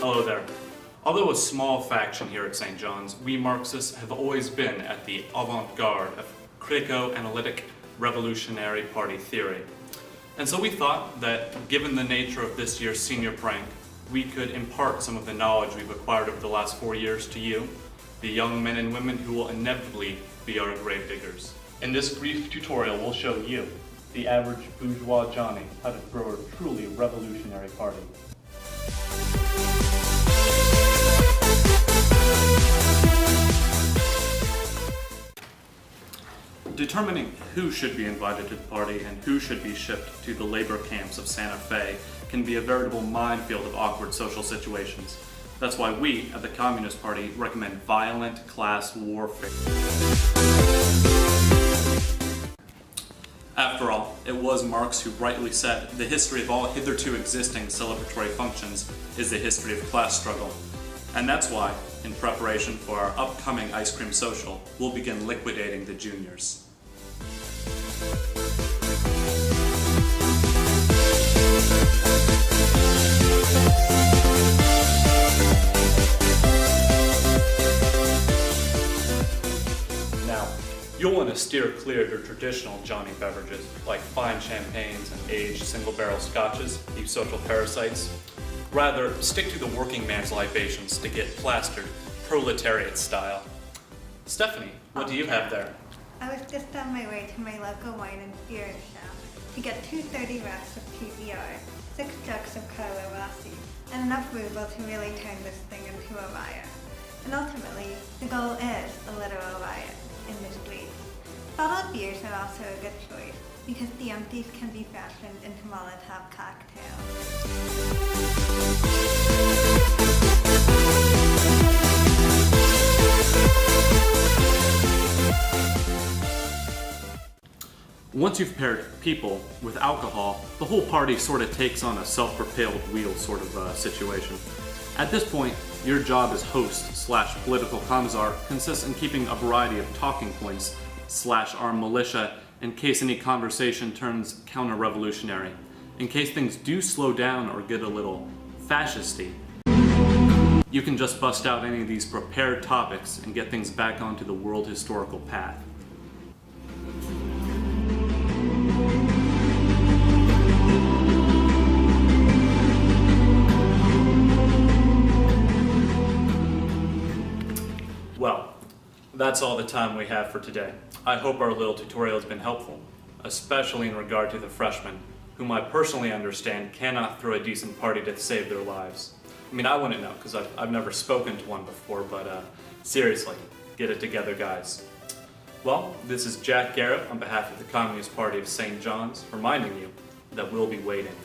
Hello there. Although a small faction here at St. John's, we Marxists have always been at the avant-garde of critico-analytic revolutionary party theory. And so we thought that, given the nature of this year's senior prank, we could impart some of the knowledge we've acquired over the last 4 years to you, the young men and women who will inevitably be our gravediggers. In this brief tutorial, we'll show you, the average bourgeois Johnny, how to grow a truly revolutionary party. Determining who should be invited to the party and who should be shipped to the labor camps of Santa Fe can be a veritable minefield of awkward social situations. That's why we, at the Communist Party, recommend violent class warfare. After all, it was Marx who rightly said, the history of all hitherto existing celebratory functions is the history of class struggle. And that's why, in preparation for our upcoming ice cream social, we'll begin liquidating the juniors. Now, you'll want to steer clear of your traditional Johnny beverages, like fine champagnes and aged single-barrel scotches, you social parasites. Rather, stick to the working man's libations to get plastered, proletariat style. Stephanie, what do you have there? I was just on my way to my local wine and spirit shop to get 230 racks of PBR, 6 jugs of Carlo Rossi, and enough ruble to really turn this thing into a riot. And ultimately, the goal is a literal riot in the streets. Bottled beers are also a good choice, because the empties can be fashioned into Molotov cocktails. Once you've paired people with alcohol, the whole party sort of takes on a self-propelled wheel sort of situation. At this point, your job as host/political commissar consists in keeping a variety of talking points /armed militia in case any conversation turns counter-revolutionary. In case things do slow down or get a little fascisty, you can just bust out any of these prepared topics and get things back onto the world historical path. Well, that's all the time we have for today. I hope our little tutorial has been helpful, especially in regard to the freshmen, whom I personally understand cannot throw a decent party to save their lives. I mean, I wouldn't know, because I've never spoken to one before, but seriously, get it together, guys. Well, this is Jack Garrett on behalf of the Communist Party of St. John's, reminding you that we'll be waiting.